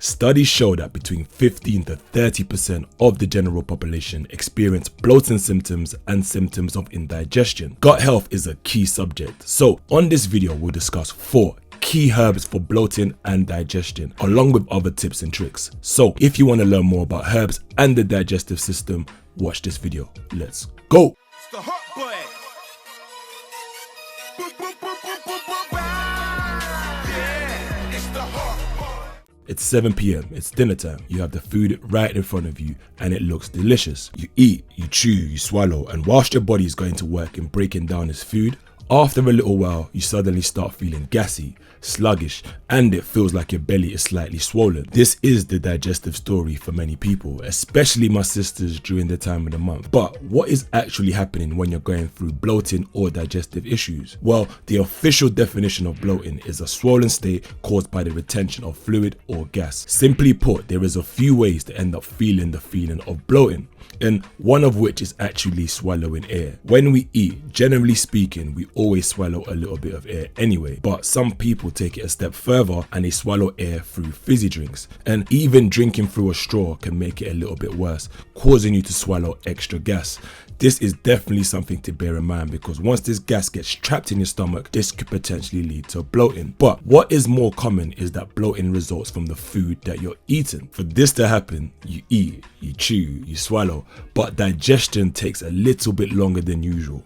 Studies show that between 15 to 30% of the general population experience bloating symptoms and symptoms of indigestion. Gut health is a key subject, so on this video we'll discuss 4 key herbs for bloating and digestion, along with other tips and tricks. So if you want to learn more about herbs and the digestive system, watch this video. Let's go! It's the hot boy. Yeah, it's the hot boy. It's 7 p.m, it's dinner time. You have the food right in front of you and it looks delicious. You eat, you chew, you swallow, and whilst your body is going to work in breaking down this food, after a little while, you suddenly start feeling gassy, sluggish, and it feels like your belly is slightly swollen. This is the digestive story for many people, especially my sisters during the time of the month. But what is actually happening when you're going through bloating or digestive issues? Well, the official definition of bloating is a swollen state caused by the retention of fluid or gas. Simply put, there is a few ways to end up feeling the feeling of bloating, and one of which is actually swallowing air. When we eat, generally speaking, we always swallow a little bit of air anyway, but some people take it a step further and they swallow air through fizzy drinks, and even drinking through a straw can make it a little bit worse, causing you to swallow extra gas. This is definitely something to bear in mind, because once this gas gets trapped in your stomach, this could potentially lead to bloating. But what is more common is that bloating results from the food that you're eating. For this to happen, you eat, you chew, you swallow, but digestion takes a little bit longer than usual.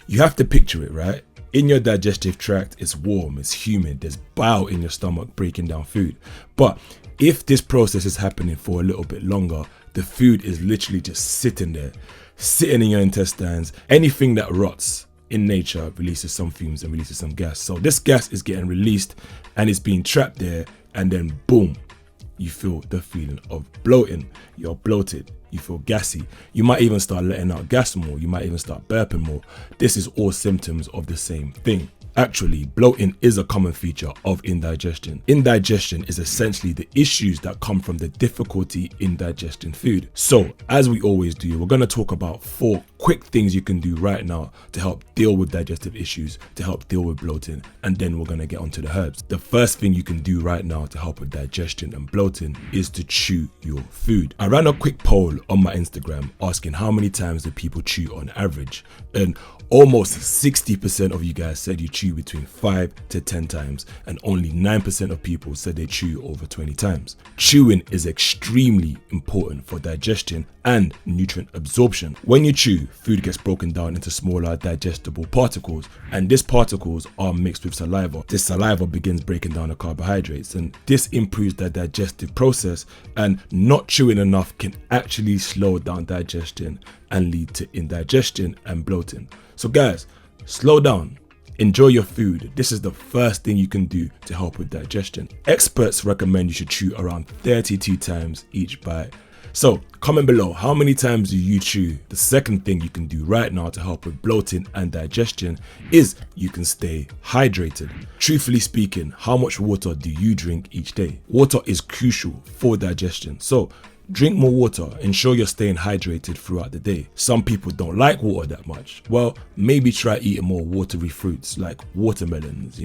You have to picture it, right? In your digestive tract, it's warm, it's humid, there's bile in your stomach breaking down food. But if this process is happening for a little bit longer, the food is literally just sitting there, sitting in your intestines. Anything that rots in nature releases some fumes and releases some gas. So this gas is getting released and it's being trapped there, and then boom, you feel the feeling of bloating. You're bloated, you feel gassy, you might even start letting out gas more, you might even start burping more. This is all symptoms of the same thing. Actually, bloating is a common feature of indigestion. Indigestion is essentially the issues that come from the difficulty in digesting food. So, as we always do, we're going to talk about 4 quick things you can do right now to help deal with digestive issues, to help deal with bloating, and then we're going to get onto the herbs. The first thing you can do right now to help with digestion and bloating is to chew your food. I ran a quick poll on my Instagram asking how many times do people chew on average, and almost 60% of you guys said you chew between 5 to 10 times, and only 9% of people said they chew over 20 times. Chewing is extremely important for digestion and nutrient absorption. When you chew, food gets broken down into smaller digestible particles, and these particles are mixed with saliva. This saliva begins breaking down the carbohydrates, and this improves the digestive process, and not chewing enough can actually slow down digestion and lead to indigestion and bloating. So guys, slow down, enjoy your food. This is the first thing you can do to help with digestion. Experts recommend you should chew around 32 times each bite. So comment below, how many times do you chew? The second thing you can do right now to help with bloating and digestion is you can stay hydrated. Truthfully speaking, how much water do you drink each day? Water is crucial for digestion, so drink more water, ensure you're staying hydrated throughout the day. Some people don't like water that much. Well, maybe try eating more watery fruits like watermelons,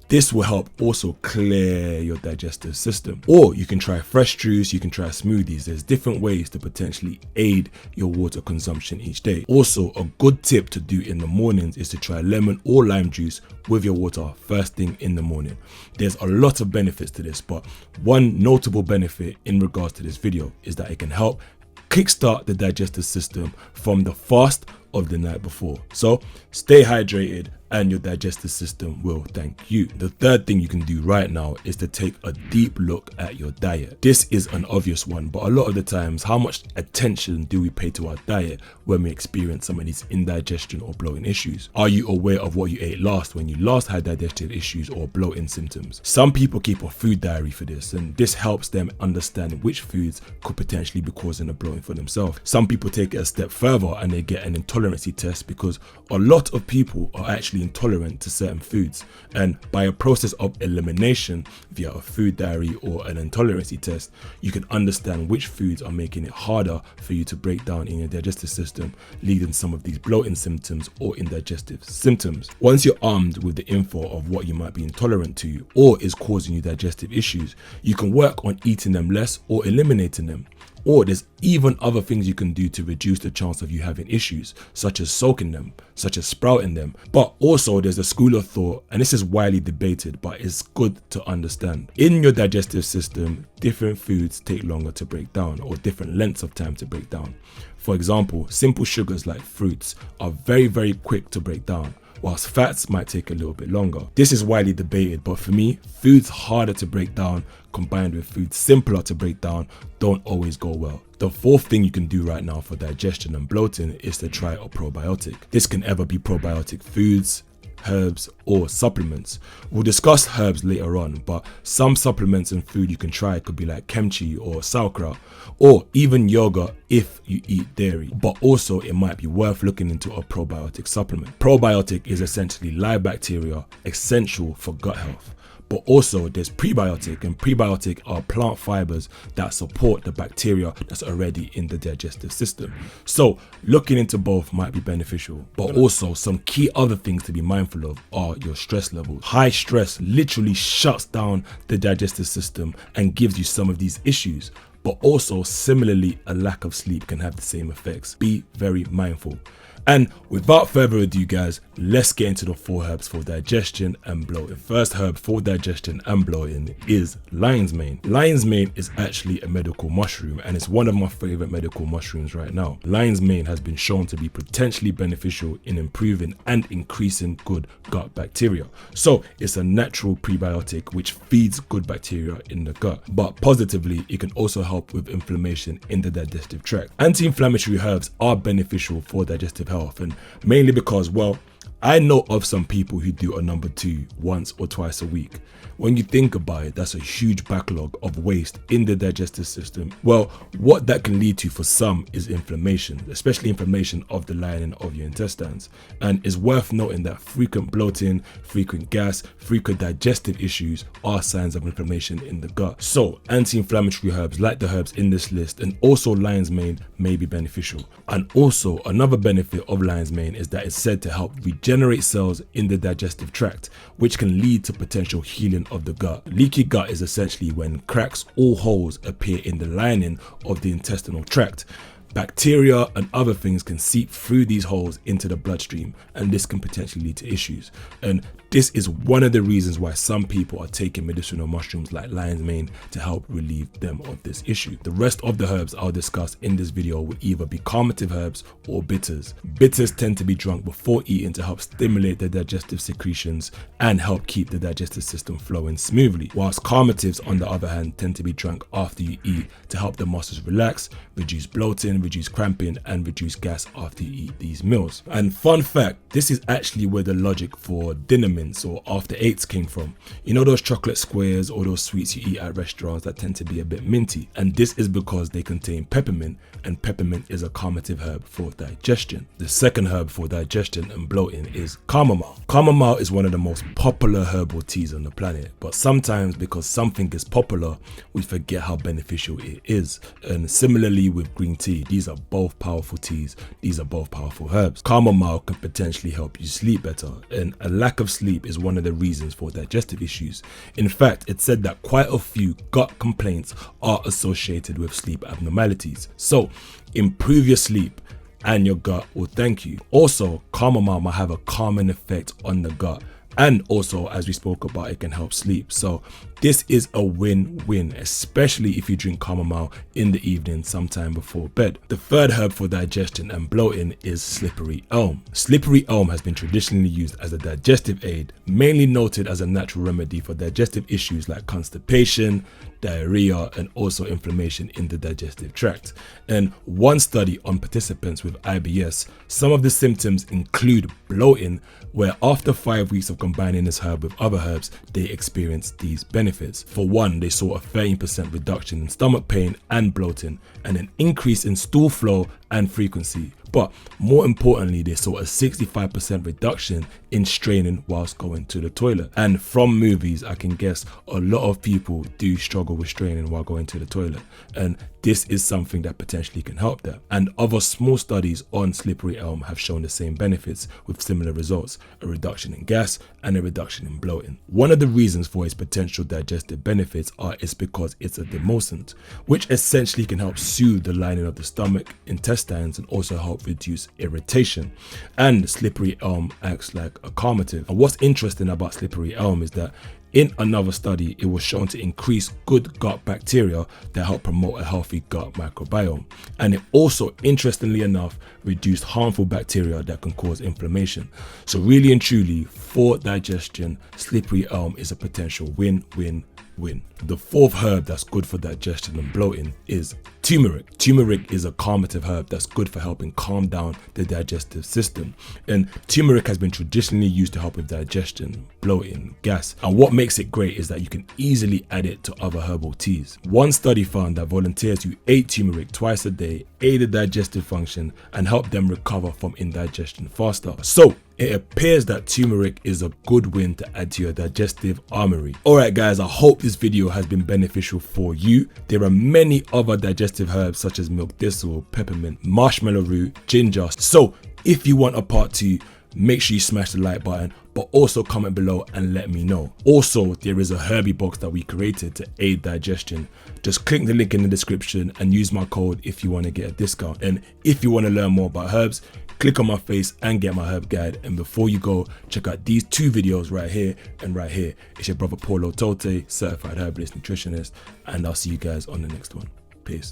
This will help also clear your digestive system. Or you can try fresh juice, you can try smoothies. There's different ways to potentially aid your water consumption each day. Also, a good tip to do in the mornings is to try lemon or lime juice with your water first thing in the morning. There's a lot of benefits to this, but one notable benefit in regards to this video is that it can help kickstart the digestive system from the fast of the night before. So stay hydrated and your digestive system will thank you. The third thing you can do right now is to take a deep look at your diet. This is an obvious one, but a lot of the times, how much attention do we pay to our diet when we experience some of these indigestion or bloating issues? Are you aware of what you ate last when you last had digestive issues or bloating symptoms? Some people keep a food diary for this, and this helps them understand which foods could potentially be causing a bloating for themselves. Some people take it a step further and they get an intolerancy test, because a lot of people are actually potentially intolerant to certain foods. And by a process of elimination via a food diary or an intolerancy test, you can understand which foods are making it harder for you to break down in your digestive system, leading to some of these bloating symptoms or indigestive symptoms. Once you're armed with the info of what you might be intolerant to or is causing you digestive issues, you can work on eating them less or eliminating them. Or there's even other things you can do to reduce the chance of you having issues, such as soaking them, such as sprouting them. But also there's a school of thought, and this is widely debated, but it's good to understand. In your digestive system, different foods take longer to break down or different lengths of time to break down. For example, simple sugars like fruits are very, very quick to break down, whilst fats might take a little bit longer. This is widely debated, but for me, foods harder to break down combined with foods simpler to break down don't always go well. The fourth thing you can do right now for digestion and bloating is to try a probiotic. This can either be probiotic foods, herbs, or supplements. We'll discuss herbs later on, but some supplements and food you can try could be like kimchi or sauerkraut, or even yogurt if you eat dairy. But also it might be worth looking into a probiotic supplement. Probiotic is essentially live bacteria essential for gut health. But also there's prebiotic, and prebiotic are plant fibers that support the bacteria that's already in the digestive system. So looking into both might be beneficial. But also some key other things to be mindful of are your stress levels. High stress literally shuts down the digestive system and gives you some of these issues. But also similarly, a lack of sleep can have the same effects. Be very mindful. And without further ado guys, let's get into the 4 herbs for digestion and bloating. First herb for digestion and bloating is lion's mane. Lion's mane is actually a medical mushroom, and it's one of my favorite medical mushrooms right now. Lion's mane has been shown to be potentially beneficial in improving and increasing good gut bacteria. So it's a natural prebiotic which feeds good bacteria in the gut, but positively it can also help with inflammation in the digestive tract. Anti-inflammatory herbs are beneficial for digestive health, and mainly because, well, I know of some people who do a number 2 once or twice a week. When you think about it, that's a huge backlog of waste in the digestive system. Well, what that can lead to for some is inflammation, especially inflammation of the lining of your intestines. And it's worth noting that frequent bloating, frequent gas, frequent digestive issues are signs of inflammation in the gut. So anti-inflammatory herbs like the herbs in this list and also lion's mane may be beneficial. And also another benefit of lion's mane is that it's said to help regenerate cells in the digestive tract, which can lead to potential healing of the gut. Leaky gut is essentially when cracks or holes appear in the lining of the intestinal tract. Bacteria and other things can seep through these holes into the bloodstream, and this can potentially lead to issues. And this is one of the reasons why some people are taking medicinal mushrooms like lion's mane to help relieve them of this issue. The rest of the herbs I'll discuss in this video will either be carminative herbs or bitters. Bitters tend to be drunk before eating to help stimulate the digestive secretions and help keep the digestive system flowing smoothly, whilst carminatives on the other hand tend to be drunk after you eat to help the muscles relax, reduce bloating, reduce cramping, and reduce gas after you eat these meals. And fun fact, this is actually where the logic for dinner mints or after eights came from. You know those chocolate squares or those sweets you eat at restaurants that tend to be a bit minty, and this is because they contain peppermint, and peppermint is a carminative herb for digestion. The second herb for digestion and bloating is chamomile. Chamomile is one of the most popular herbal teas on the planet, but sometimes because something is popular, we forget how beneficial it is. And similarly with green tea, these are both powerful teas, these are both powerful herbs. Chamomile can potentially help you sleep better, and a lack of sleep is one of the reasons for digestive issues. In fact, it's said that quite a few gut complaints are associated with sleep abnormalities. So improve your sleep and your gut will thank you. Also, chamomile might have a calming effect on the gut, and also, as we spoke about, it can help sleep. So this is a win-win, especially if you drink chamomile in the evening sometime before bed. The third herb for digestion and bloating is slippery elm. Slippery elm has been traditionally used as a digestive aid, mainly noted as a natural remedy for digestive issues like constipation, diarrhea, and also inflammation in the digestive tract. And one study on participants with IBS, some of the symptoms include bloating, where after 5 weeks of combining this herb with other herbs, they experienced these benefits. For one, they saw a 13% reduction in stomach pain and bloating, and an increase in stool flow and frequency. But more importantly, they saw a 65% reduction in straining whilst going to the toilet. And from movies, I can guess a lot of people do struggle with straining while going to the toilet. And this is something that potentially can help that. And other small studies on Slippery Elm have shown the same benefits with similar results, a reduction in gas and a reduction in bloating. One of the reasons for its potential digestive benefits is because it's a demulcent, which essentially can help soothe the lining of the stomach, intestines, and also help reduce irritation. And Slippery Elm acts like a calmative. And what's interesting about Slippery Elm is that in another study, it was shown to increase good gut bacteria that help promote a healthy gut microbiome. And it also, interestingly enough, reduced harmful bacteria that can cause inflammation. So really and truly, for digestion, Slippery Elm is a potential win-win-win. The fourth herb that's good for digestion and bloating is turmeric. Turmeric is a calmative herb that's good for helping calm down the digestive system. And turmeric has been traditionally used to help with digestion, bloating, gas. And what makes it great is that you can easily add it to other herbal teas. One study found that volunteers who ate turmeric twice a day aided digestive function and helped them recover from indigestion faster. So it appears that turmeric is a good win to add to your digestive armory. Alright guys, I hope this video has been beneficial for you. There are many other digestive herbs such as milk thistle, peppermint, marshmallow root, ginger. So if you want a part 2, make sure you smash the like button, but also comment below and let me know. Also, there is a Herbie box that we created to aid digestion. Just click the link in the description and use my code if you want to get a discount. And if you want to learn more about herbs, click on my face and get my herb guide. And before you go, check out these 2 videos right here and right here. It's your brother Paulo Tote, certified herbalist nutritionist, and I'll see you guys on the next one. Peace.